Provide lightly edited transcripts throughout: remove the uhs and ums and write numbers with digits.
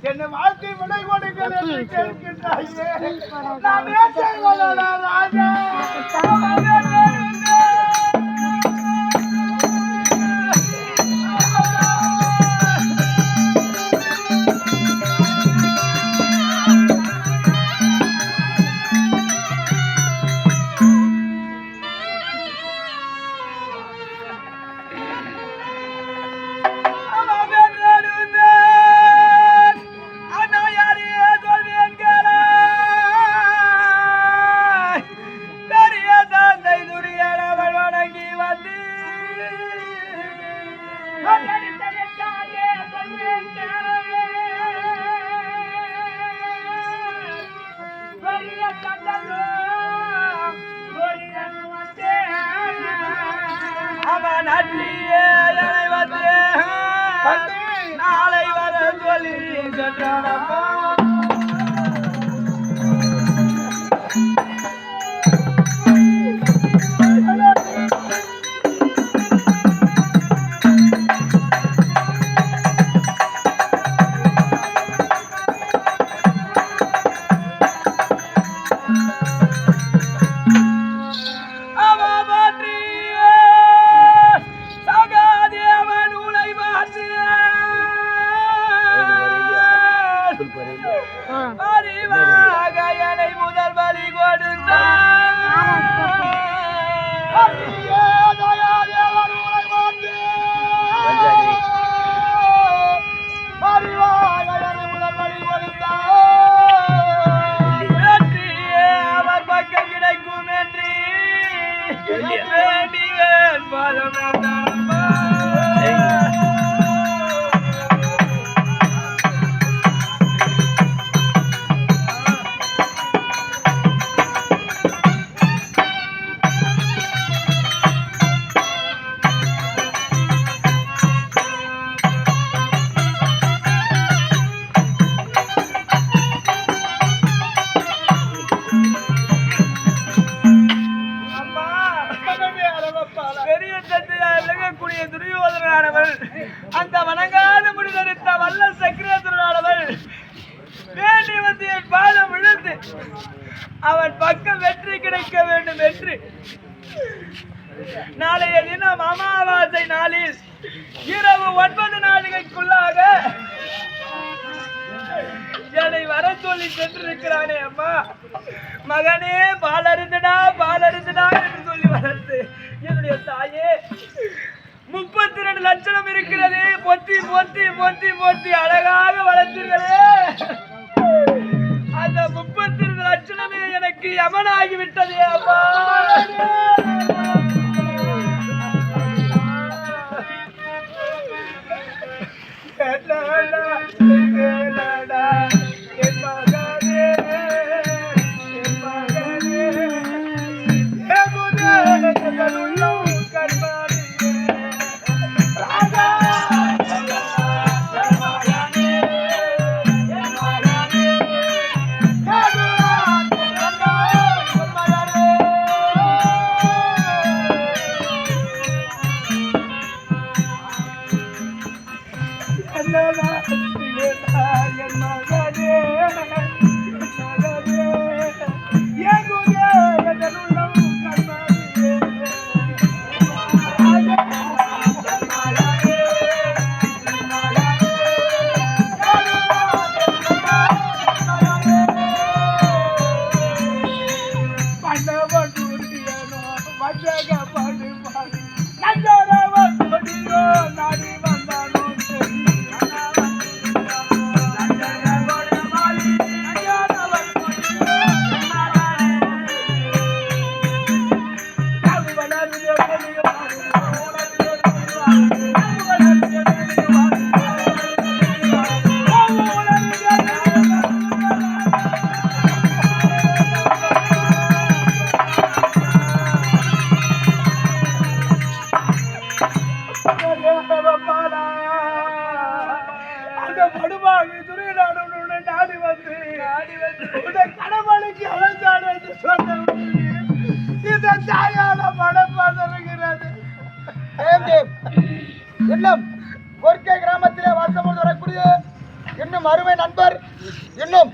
என்னை வாழ்க்கை விடை கொடுங்கள் என்று கேட்கின்றாயே நான் ஏன் செய்வதா ராஜா நாளை வர சொல்லி முதல் பலி கொடுத்தார் அவர் பக்கம் கிடைக்கும் என்று வேண்டியன் பாதம் துரியோதனானவள் அந்த வணங்காத முடிதரித்த வல்ல சக்கரேஸ்வரனானவள் வேண்டி வந்து என் பாதம் விழுந்து அவன் பக்கம் வெற்றி கிடைக்க வேண்டும் என்று நாளைய தினம் அமாவாசை நாளில் இரவு 9 நாளிகைக்குள்ளாக என்னை வர சொல்லி சென்றிருக்கிறானே அம்மா மகனே பாலருந்தடா என்று சொல்லி வளர்த்து என்னுடைய தாயே 32 லட்சம் இருக்கிறது பொத்தி பொத்தி பொத்தி பொத்தி அழகாக வளர்த்தீர்களே அந்த 32 லட்சமே எனக்கு யமனாகி விட்டதே அம்மா இன்னும் கோர்க்கை கிராமத்திலே வாசம் வரக்கூடிய இன்னும் அருமை நண்பர், இன்னும்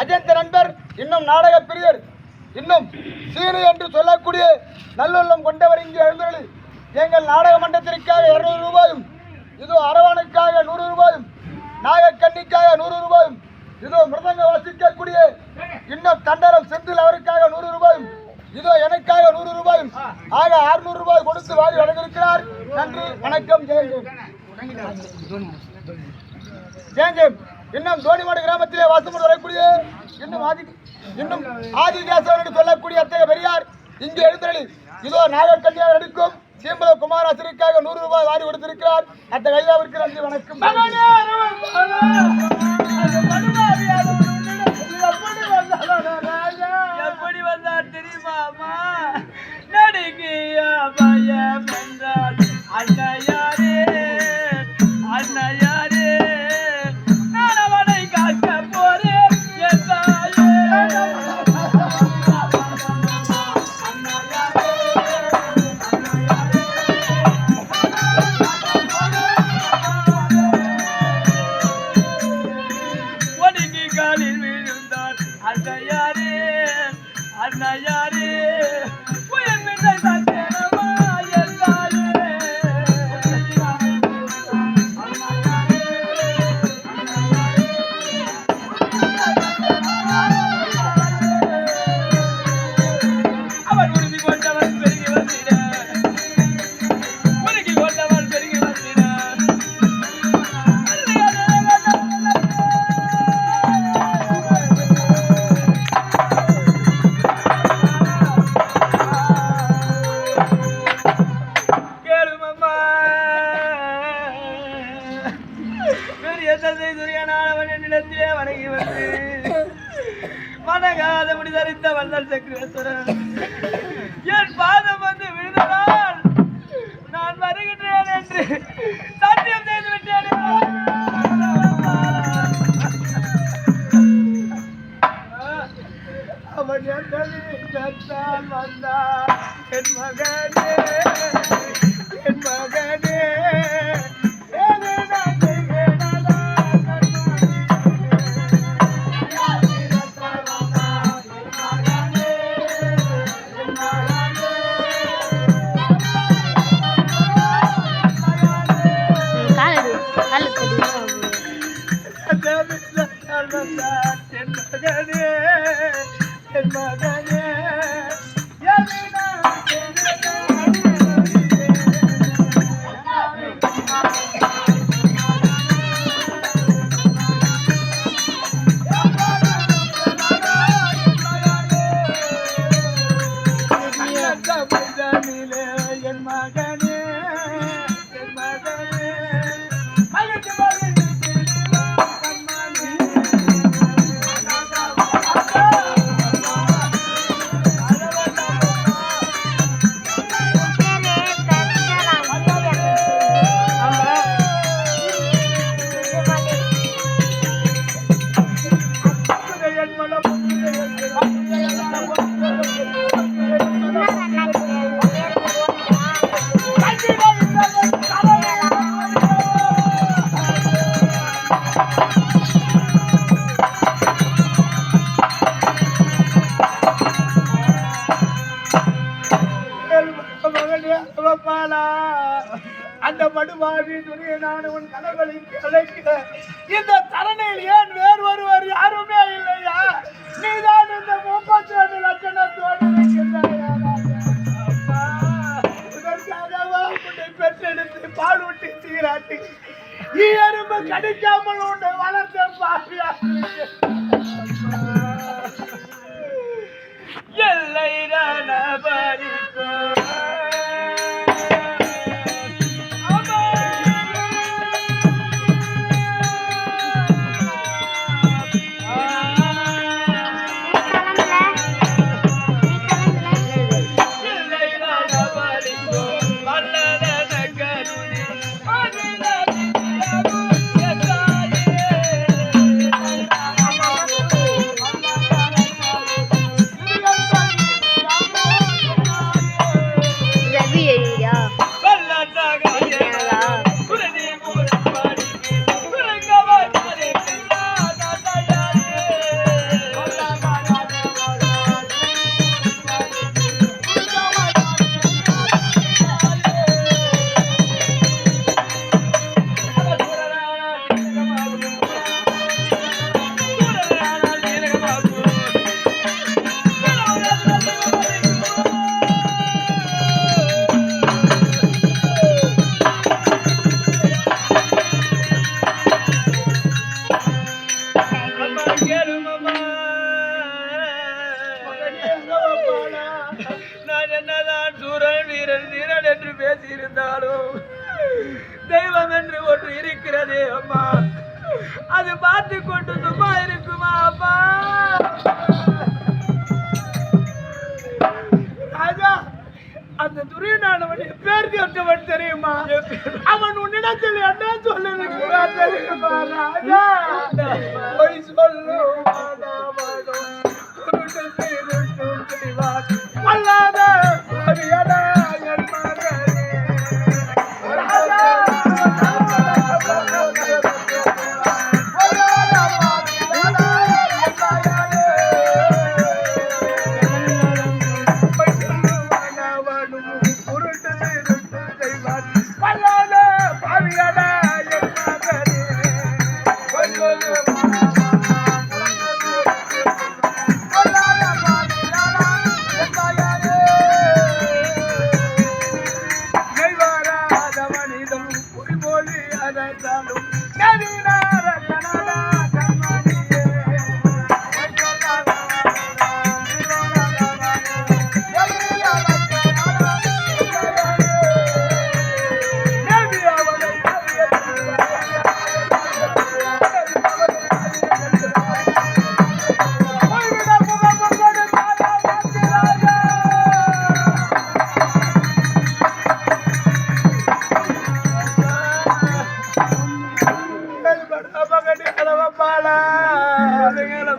அஜந்த நண்பர், இன்னும் நாடக பிரியர், இன்னும் சீனி என்று சொல்லக்கூடிய நல்லுள்ளம் கொண்டவர் இங்கே எழுந்தருளி எங்கள் நாடக மன்றத்திற்காக 200 ரூபாயும், இதோ அரவானுக்காக 100 ரூபாயும், நாகக்கண்ணிக்காக 100 ரூபாயும், இதோ மிருதங்க வாசிக்கக்கூடிய இன்னும் தண்டரம் செந்தில் அவருக்காக 100 ரூபாயும், இதோ எனக்காக 100 ரூபாயும், ஆக 600 ரூபாய் கொடுத்து வாரி வழங்கியிருக்கிறார். நன்றி, வணக்கம். ஜெயஞ்சேம். இன்னும் தோணிமாடு கிராமத்திலே வாசம் வரக்கூடிய இன்னும் ஆதிகேசவன் என்று சொல்லக்கூடிய அத்தகைய பெரியார் இங்கே எழுந்தருளி இதோ நாகக்கன்னியாக நடிக்கும் சீம்பல குமாராசருக்காக 100 ரூபாய் வாரி கொடுத்திருக்கிறார். அத்தகைய ஐயாவிற்கு நன்றி, வணக்கம். எப்படி வந்தார் தெரியுமாமா? நடிகையா பயம் என்றால் அன்னையாரே அன்னையாரே நான் அவனை காக்க போறேன் என்றாயே. ஒடுங்கி காலில் விழுந்தார் அன்னையாரே அன்னையாரே உயிர் விட்ட சத்தியமா என்றாயே. அவன் உறுதி கொண்டவன் பெருகி வந்திட, உருகி கொண்டவன் பெருகி வந்திட. கேளுமம்மா, பெரிய தந்தை துரியனானவன் என்னிடத்திலே வணங்கி வந்து வணங்காத முடிதறித்த வல்லல் சக்கரேஸ்வரன் என் பாதம் வந்து விழுந்ததால் நான் வருகின்றேன் என்று சத்தியம் செய்து விட்டேன். அவன் என் வந்தார் என் மகனே என் மகனே. என் மகனே என் மகனே என் மகனே அந்த மடுவாதி துரியனானவன் கனவுகளை அழைக்க இந்த தரணையில் ஏன் வேறு ஒருவர் யாருமே இல்லையா? நீதான் இந்த 32 லட்சணத்தோடு இதற்காகவா உன்னை பெற்றெடுத்து பால் ஊட்டி சீராட்டி எறும்பு கடிக்காமல் உன்னை வளர்த்த பாவியா எல்லை பறிப்போ வீரன் வீரன் என்று பேசியிருந்தாலும் தெய்வம் என்று ஒன்று இருக்கிறதே அம்மா, அது பார்த்து கொண்டு சும்மா இருக்குமா அப்பா? ராஜா, அந்த துரியனானவன் எப்பேர் கேட்டவன் தெரியுமா? அவன் உன்னிடத்தில் என்ன சொல்லுது தெரியுமா ராஜா? பொய் சொல்லும் அல்லாத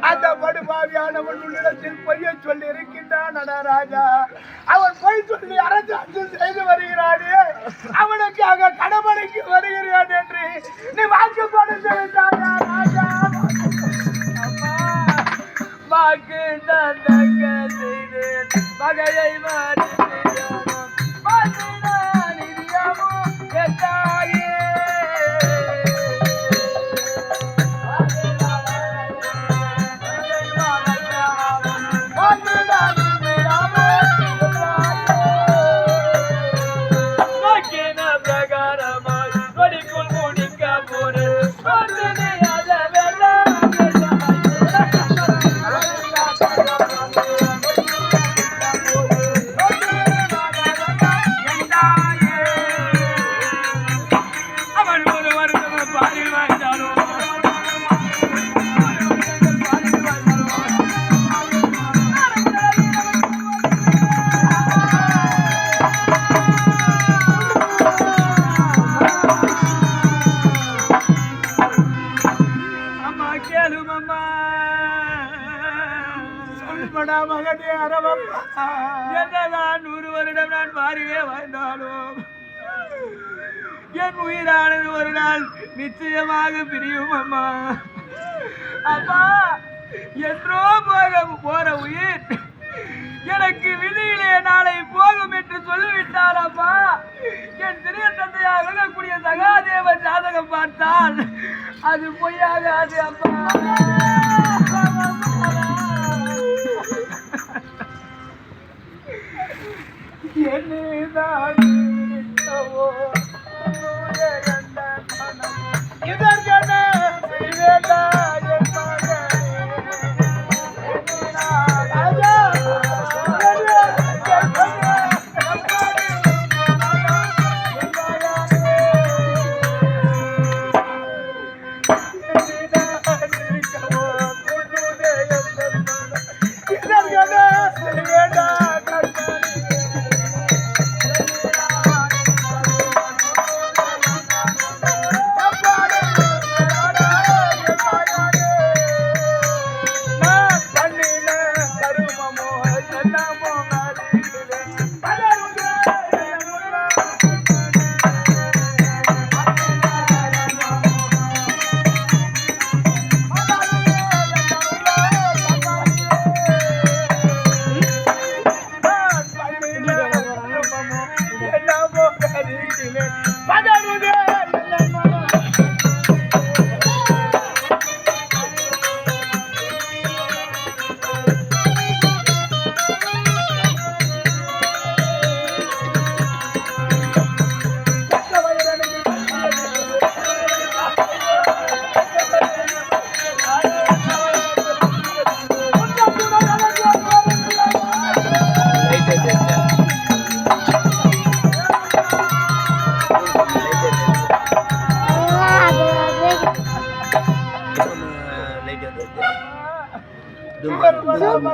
அந்த படுபாவியானவன் உன்னிடத்தில் பொய்ய சொல்லி இருக்கின்றான் ராஜா. அவன் பொய் சொல்லி அரசாங்கம் செய்து வருகிறானே, அவனுக்காக கடமடைக்கு வருகிறான் என்று நீ வாக்கு கொடுத்திருந்தாயா ராஜா? வாக்கு தந்தங்க செய்து வகையை மாறி மகனே அரவப்பா, என்னதான் 100 வருடம் நான் பாரிலே வாழ்ந்தாலும் என் உயிரானது ஒரு நாள் நிச்சயமாக பிரியும் அம்மா. அப்பா, என்றோ போற உயிர் எனக்கு விதியிலே நாளை போகும் என்று சொல்லிவிட்டார் அப்பா. என் சிறிய தந்தையாக விளங்கக்கூடிய சகாதேவன் ஜாதகம் பார்த்தால் அது பொய்யாகாது அப்பா. இதற்கென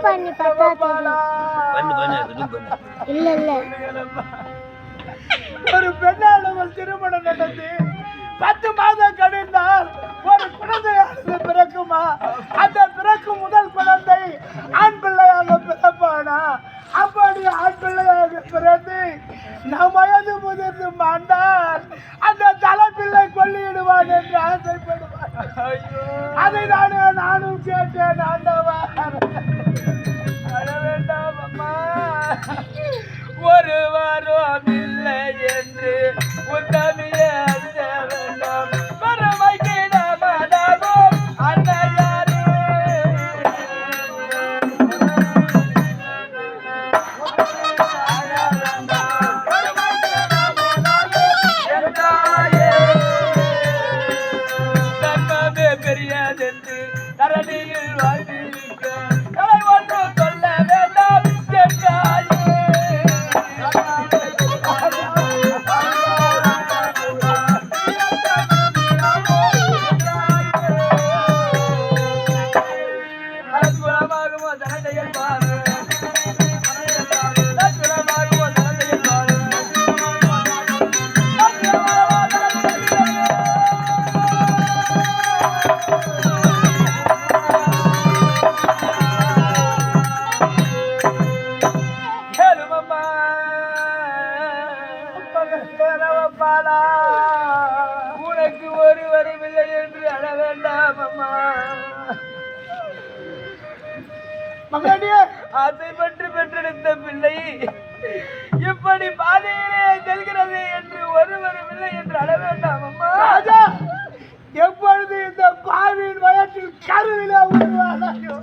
பண்ணி பார்த்தா இல்ல இல்ல ஒரு பெண்ணானவள் திருமணம் நடந்து 10 மாதம் கழிந்தால் ஒரு குழந்தையானது பிறக்குமா? அந்த பிறக்கும் முதல் குழந்தை ஆண் பிள்ளையாக பிறப்பானா? அப்படி ஆண் பிள்ளையாக பிறந்து நம் வயது முதிர்ந்து மாண்டால் அந்த தலைப்பிள்ளை கொள்ளிடுவான் என்று ஆசைப்படுவான். அதை தானே நானும் கேட்டேன். ஆண்டவா, அழ வேண்டாம் அம்மா, ஒரு வாரம் இல்லை என்று உத்தமியே அஞ்ச வேண்டாம். பரமைக்கு நாமதாகும் அன்னையாரே, தர்மமே பெரியதென்று தரணியில் வாழ்ந்திருக்க தலை ஒன்று சொல்ல வேண்டாம் என்றாயே. உனக்கு ஒரு வரவில்லை என்று அழ வேண்டாம் அம்மா. மகனே, ஆசைப்பட்டு பெற்றெடுத்த பிள்ளை இப்படி பாதையிலே செல்கிறது என்று ஒருவருமில்லை என்று அழ வேண்டாம் அம்மா. ராஜா, எப்பொழுது இந்த பாவியின் வயற்றில் கருவிலே உருவானாயோ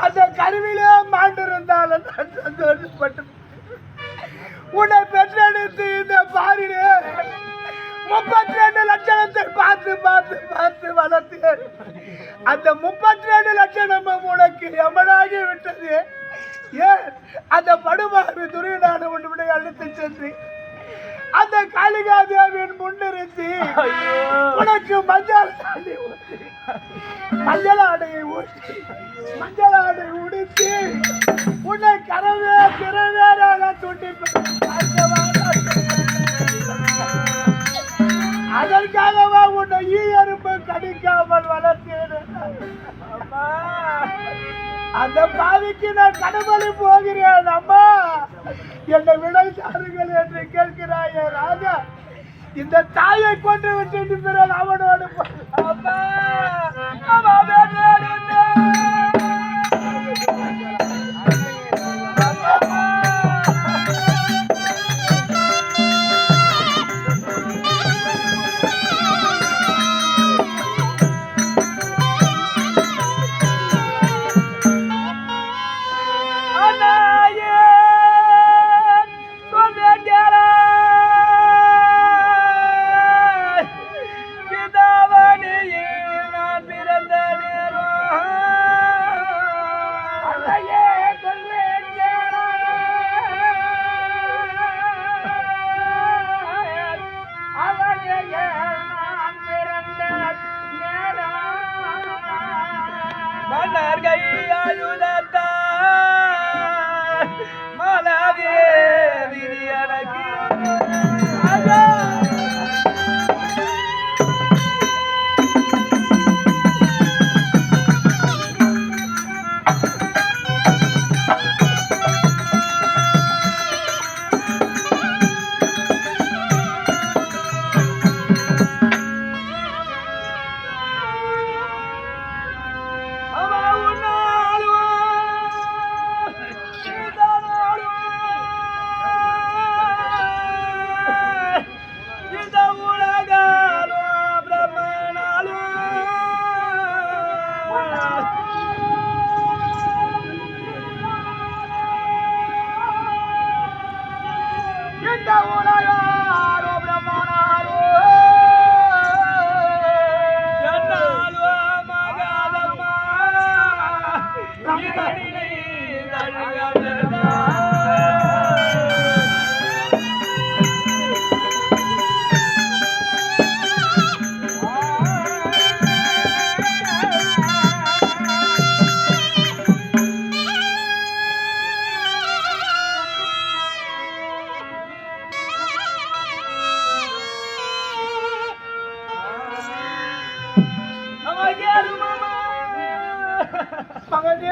அந்த கருவிலே மாண்டிருந்தாலும் நான் சந்தோஷப்பட்டு உன்னை பெற்றெடுத்து இந்த பாரிலே 32 லட்சணத்தை பார்த்து பார்த்து பார்த்து வளர்த்தேன். அந்த 32 லட்சணமும் உனக்கு எமனாகி விட்டது. ஏன் அந்த படுபாவி துரியனான உன்னுடைய அழுத்து சென்று அந்த காளிகா தேவியின் முன்னிறுத்தி உனக்கு மஞ்சள் ஆடையை ஊற்றி மஞ்சள் ஆடை உடுத்தி உன்னை கரவே திறவேறாக தூண்டி அதற்காகவா உன்னை ஈயரும்பு கடிக்காமல் வளர்த்தேன். அந்த பாவிக்கு நான் கடவுளை போகிறேன். அம்மா, என்னை விடை சாருங்கள் என்று கேட்கிறாயே ராஜா. இந்த தாயை கொண்டு விட்டு பிறகு அவனோடு அம்மா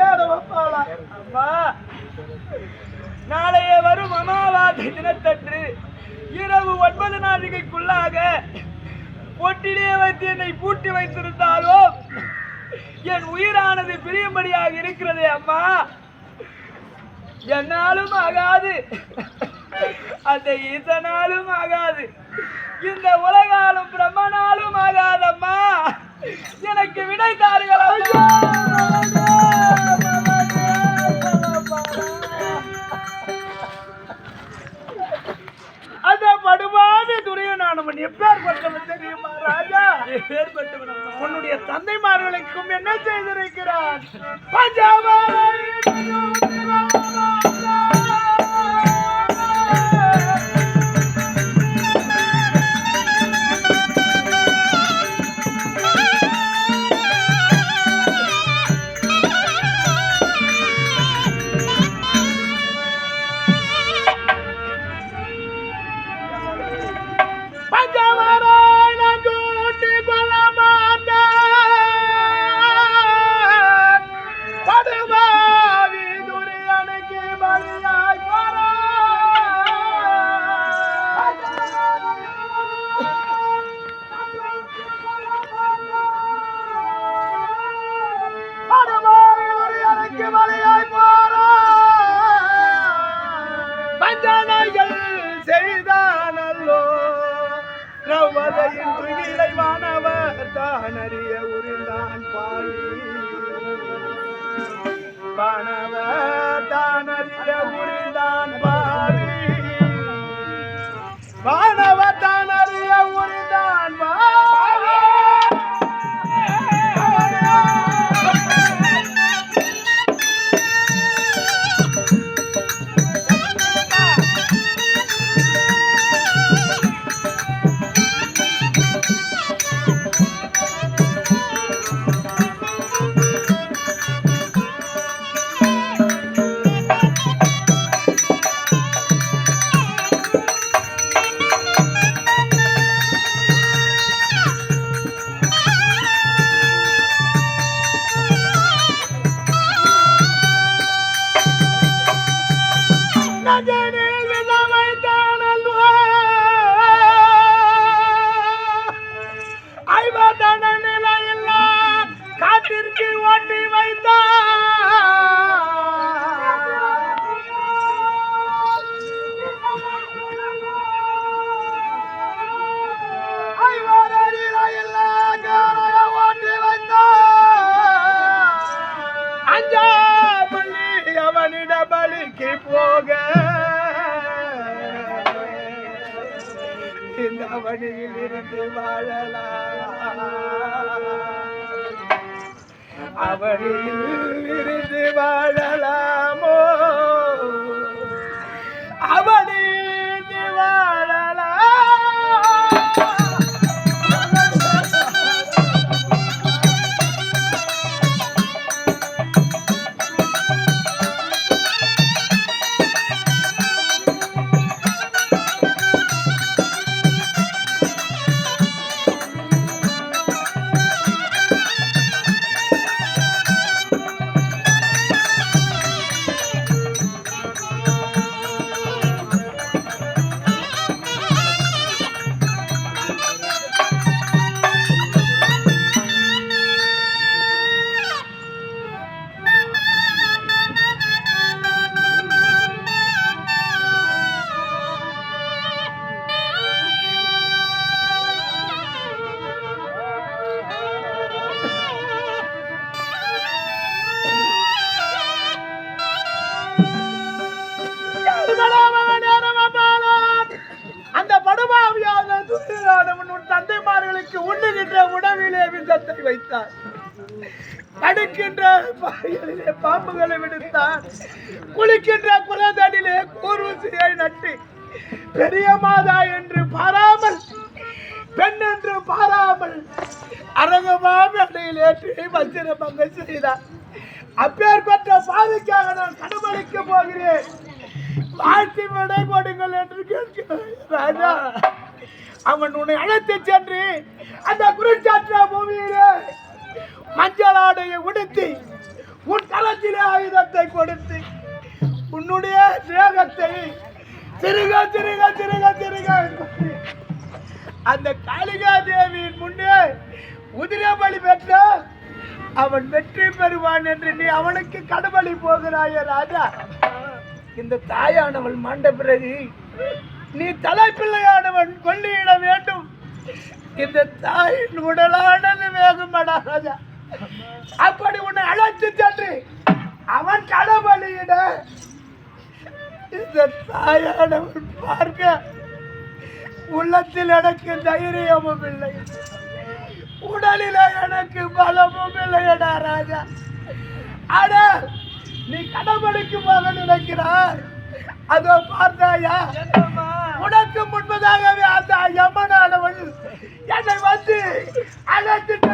அம்மா, நாளைய வரும் அமாவாசை தினத்தன்று இரவு 9 நாழிகைக்குள்ளாக பொட்டிலே வைத்து என்னை பூட்டி வைத்திருந்தாலோ என் உயிரானது பிரியும்படியாக இருக்கிறதே அம்மா. என்னாலும் ஆகாது, அந்த ஈசனாலும் ஆகாது, இந்த உலகாலும் பிரம்மனாலும் ஆகாதம்மா. எனக்கு விடை தாருங்கள் அம்மா. அந்த படுபாடு துரியனானவன் எப்பேற்பட்டவன் தெரியுமா ராஜா? எப்பேற்பட்டவன்? உன்னுடைய தந்தைமார்களுக்கும் என்ன செய்திருக்கிறான்? செய்தானல்லோ நவதையின் துகிலை வானவர் தானறிய உரிந்தான் பாவி. வானவர் தானறிய உரிந்தான் பாவி. வானவர் தானறிய உரிந்தான் பாவி. காட்டிற்கு ஓட்டி அஞ்சாமல்லி அவனிட பலிக்கு போக இந்த அவனியில் இருந்து வாழலாம். அவனில் இருந்து வாழலாமோ? அவனில் வாழலாம். அந்த படுபாவியான துரியோதனன் தந்தைமார்களுக்கு உண்ணுகின்ற உணவிலே விஷத்தை வைத்தார். படுக்கின்ற பாய்களிலே பாம்புகளை விடுத்தார். குளிக்கின்ற குலதடிலே கூர்வசியை நட்டு பெரிய மாதா என்று பாராமல், பெண் என்று பாராமல் அரங்கமாக அடையில் ஏற்றி வச்சிரமங்க செய்தார். அப்பேற்பட்ட பாதைக்காக நான் கடமளிக்க போகிறேன். வாழ்த்தி விடை கொடுங்கள் என்று கேட்கிறேன் ராஜா. அவன் உன்னை அழைத்து சென்று அந்த குருச்சாற்ற பூமியிலே மஞ்சள் ஆடையை உடுத்தி உன் களத்திலே ஆயுதத்தை கொடுத்து உன்னுடைய தேகத்தை சிறுக சிறுக சிறுக சிறுக அந்த காளிகா தேவியின் முன்னே உதிர பலி பெற்ற அவன் வெற்றி பெறுவான் என்று நீ அவனுக்கு கடபலி போகிறாய ராஜா. இந்த தாயானவள் மாண்ட பிறகு நீ தலைப்பிள்ளையானவன் கொள்ளியிட வேண்டும். இந்த தாயின் உடலானது வேகுமடா ராஜா. அப்படி உன்னை அழைத்து சென்று அவன் கடபலியிட இந்த தாயானவன் பார்க்க உள்ளத்தில் எனக்கு தைரியமும் இல்லை, உடலில எனக்கு பலமும் இல்லையடா ராஜா. ஆனா நீ கடவுளுக்கு போக நினைக்கிறாய். அதோ பார்த்தாயா, உனக்கு முன்பதாகவே அந்த யமனானவன் என்னை வந்து அழைத்துட்டு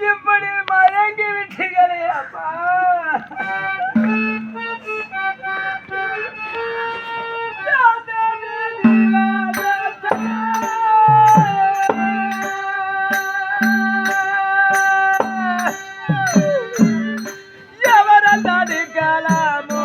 இப்படி மயங்கி விட்டீங்களே அப்பா. எவரல்லாடி கலாமோ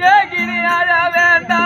ஏகினியால வேண்டா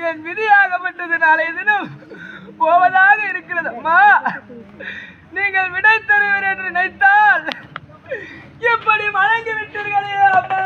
என் விதியாகப்பட்டது நாளைய தினம் போவதாக இருக்கிறது. அம்மா, நீங்கள் விடை தருவீர் என்று நினைத்தால் எப்படி வழங்கி விட்டீர்களே அம்மா.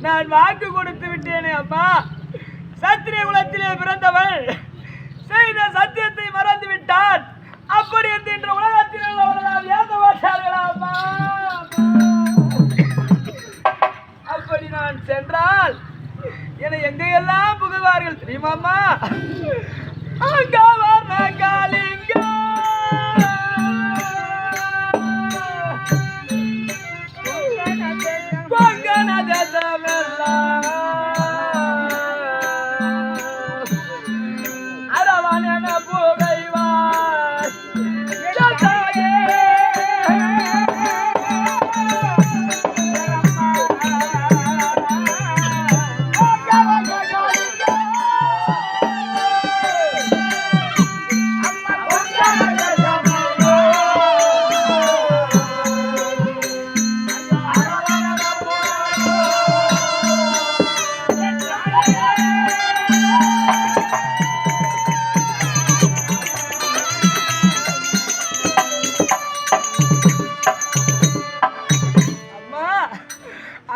நான் வாக்கு கொடுத்து விட்டேனே அம்மா. சத்திரிய குலத்திலே பிறந்தவள் செய்த சத்தியத்தை மறந்து விட்டான். அப்படி என்ற உலகத்தில் உள்ளவர்களால் ஏற்க மாட்டார்களா அம்மா? அப்படி நான் சென்றால் என்னை எங்கெல்லாம் புகுவார்கள் தெரியுமாம்மா? அங்க வர்ற காலிங்க பொங்கன தேசமெல்லாம்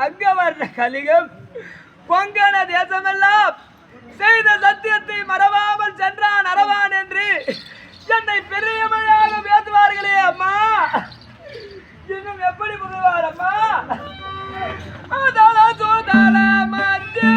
அங்க வர்ற கலிகம் கொங்கண தேசமெல்லாம் செய்த சத்தியத்தை மறவாமல் சென்றான் அரவான் என்று என்னை பெரியமையாக பேசுவார்களே அம்மா. இன்னும் எப்படி புகழ்வார் அம்மா? அதல சோதல மத்திய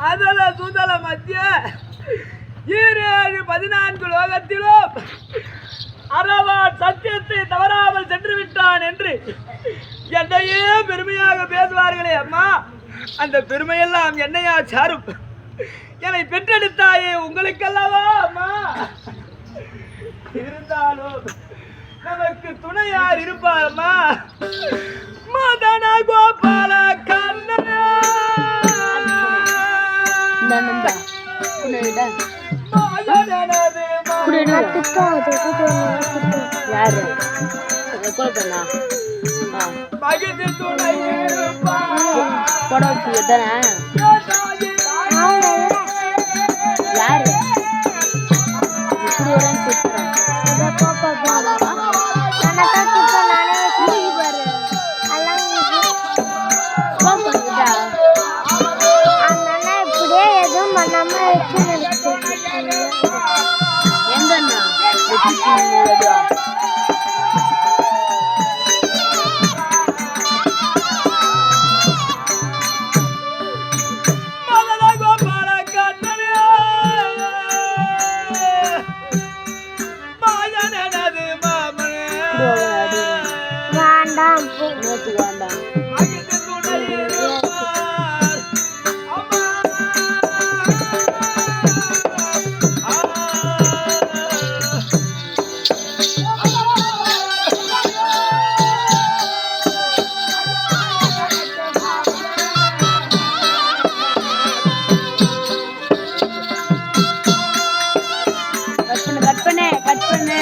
அதல சுதல மத்திய 14 லோகத்திலும் அரவான் சத்தியத்தை தவறாமல் சென்று விட்டான் என்று என்னையே பெருமையாக பேசுவார்களே அம்மா. அந்த பெருமையெல்லாம் என்னையா சாரும்? என்னை பெற்றெடுத்தாயே உங்களுக்கல்லவா அம்மா. இருந்தாலும் நமக்கு துணை யார் இருப்பார் அம்மா? மதன கோபால கண்ணா கட் பண்ணு